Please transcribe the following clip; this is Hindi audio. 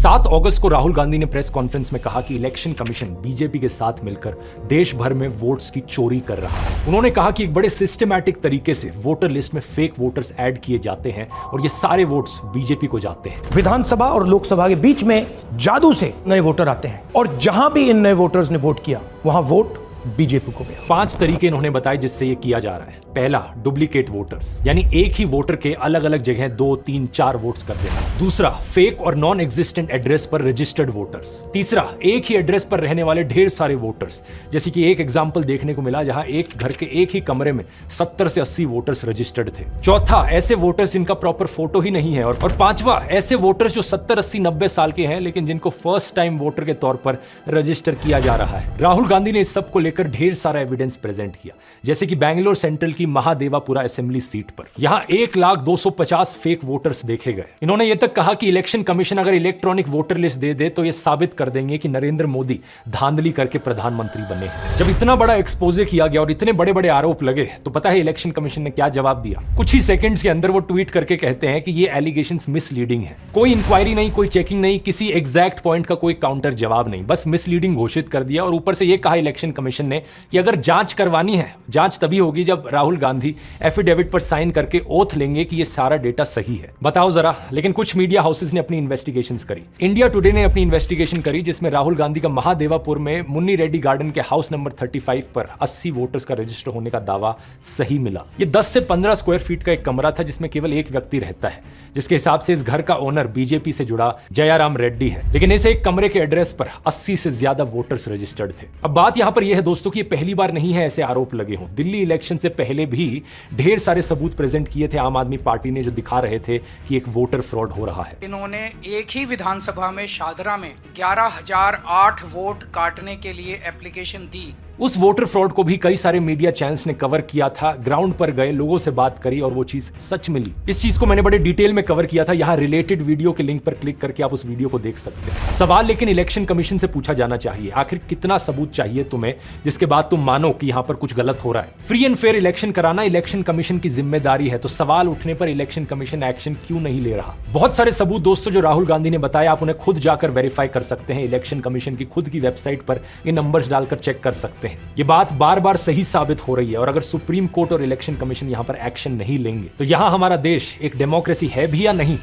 7 अगस्त को राहुल गांधी ने प्रेस कॉन्फ्रेंस में कहा कि इलेक्शन कमीशन बीजेपी के साथ मिलकर देश भर में वोट्स की चोरी कर रहा है। उन्होंने कहा कि एक बड़े सिस्टमैटिक तरीके से वोटर लिस्ट में फेक वोटर्स ऐड किए जाते हैं और ये सारे वोट्स बीजेपी को जाते हैं। विधानसभा और लोकसभा के बीच में जादू से नए वोटर आते हैं और जहां भी इन नए वोटर्स ने वोट किया वहां वोट बीजेपी को गया। 5 तरीके इन्होंने बताए जिससे ये किया जा रहा है। पहला, डुप्लीकेट वोटर्स, यानी एक ही वोटर के अलग अलग जगह 2, 3, 4 वोट्स कर देना। दूसरा, फेक और नॉन एग्जिस्टेंट एड्रेस पर रजिस्टर्ड वोटर्स। तीसरा, एक ही एड्रेस पर रहने वाले ढेर सारे वोटर्स, जैसे कि एक एग्जाम्पल देखने को मिला जहां एक घर के एक ही कमरे में 70 से 80 वोटर्स रजिस्टर्ड थे। चौथा, ऐसे वोटर्स जिनका प्रॉपर फोटो ही नहीं है। और पांचवा, ऐसे वोटर्स जो 70, 80, 90 साल के हैं लेकिन जिनको फर्स्ट टाइम वोटर के तौर पर रजिस्टर किया जा रहा है। राहुल गांधी ने इस सब को लेकर ढेर सारा एविडेंस प्रेजेंट किया, जैसे कि बैंगलोर सेंट्रल की महादेवापुरा असेंबली सीट पर यहां 1,250 फेक वोटर्स देखे गए। इन्होंने यह तक कहा कि इलेक्शन कमीशन अगर इलेक्ट्रॉनिक वोटर लिस्ट दे दे तो यह साबित कर देंगे कि नरेंद्र मोदी धांधली करके प्रधानमंत्री बने हैं। जब इतना बड़ा एक्सपोजे किया गया और इतने बड़े बड़े आरोप लगे तो पता है इलेक्शन कमीशन ने क्या जवाब दिया? कुछ ही सेकंड्स के अंदर वो ट्वीट करके कहते हैं कि ये एलिगेशंस मिसलीडिंग है। कोई इंक्वायरी नहीं, कोई चेकिंग नहीं, किसी एग्जैक्ट पॉइंट का कोई काउंटर जवाब नहीं, बस मिसलीडिंग घोषित कर दिया। और ऊपर से यह कहा इलेक्शन कमीशन ने कि अगर जांच करवानी है, जांच तभी होगी जब राहुल गांधी एफिडेविट पर साइन करके ओथ लेंगे कि ये सारा डेटा सही है। बताओ जरा। लेकिन कुछ मीडिया हाउसेस ने अपनी इन्वेस्टिगेशंस करी। इंडिया टुडे ने अपनी इन्वेस्टिगेशन करी जिसमें राहुल गांधी का महादेवापुर में मुन्नी रेड्डी गार्डन के हाउस नंबर 35 पर 80 वोटर्स का रजिस्टर होने का दावा सही मिला। ये 10 से 15 स्क्वायर फीट का एक कमरा था जिसमें केवल एक व्यक्ति रहता है, जिसके हिसाब से इस घर का ओनर बीजेपी से जुड़ा जयाराम रेड्डी है। लेकिन इस एक कमरे के एड्रेस पर 80 से ज्यादा वोटर्स रजिस्टर्ड थे। अब बात यहां पर यह है दोस्तों कि पहली बार नहीं है ऐसे आरोप लगे हों। दिल्ली इलेक्शन से पहले भी ढेर सारे सबूत प्रेजेंट किए थे आम आदमी पार्टी ने, जो दिखा रहे थे कि एक वोटर फ्रॉड हो रहा है। इन्होंने एक ही विधानसभा में शादरा में 11,008 वोट काटने के लिए एप्लीकेशन दी। उस वोटर फ्रॉड को भी कई सारे मीडिया चैनल्स ने कवर किया था, ग्राउंड पर गए, लोगों से बात करी और वो चीज सच मिली। इस चीज को मैंने बड़े डिटेल में कवर किया था। यहाँ रिलेटेड वीडियो के लिंक पर क्लिक करके आप उस वीडियो को देख सकते हैं। सवाल लेकिन इलेक्शन कमीशन से पूछा जाना चाहिए, आखिर कितना सबूत चाहिए तुम्हें जिसके बाद तुम मानो कि यहाँ पर कुछ गलत हो रहा है। फ्री एंड फेयर इलेक्शन कराना इलेक्शन कमीशन की जिम्मेदारी है, तो सवाल उठने पर इलेक्शन कमीशन एक्शन क्यों नहीं ले रहा? बहुत सारे सबूत दोस्तों जो राहुल गांधी ने बताया, आप उन्हें खुद जाकर वेरीफाई कर सकते हैं। इलेक्शन कमीशन की खुद की वेबसाइट पर ये नंबर्स डालकर चेक कर सकते हैं। ये बात बार बार सही साबित हो रही है और अगर सुप्रीम कोर्ट और इलेक्शन कमीशन यहां पर एक्शन नहीं लेंगे तो यहां हमारा देश एक डेमोक्रेसी है भी या नहीं?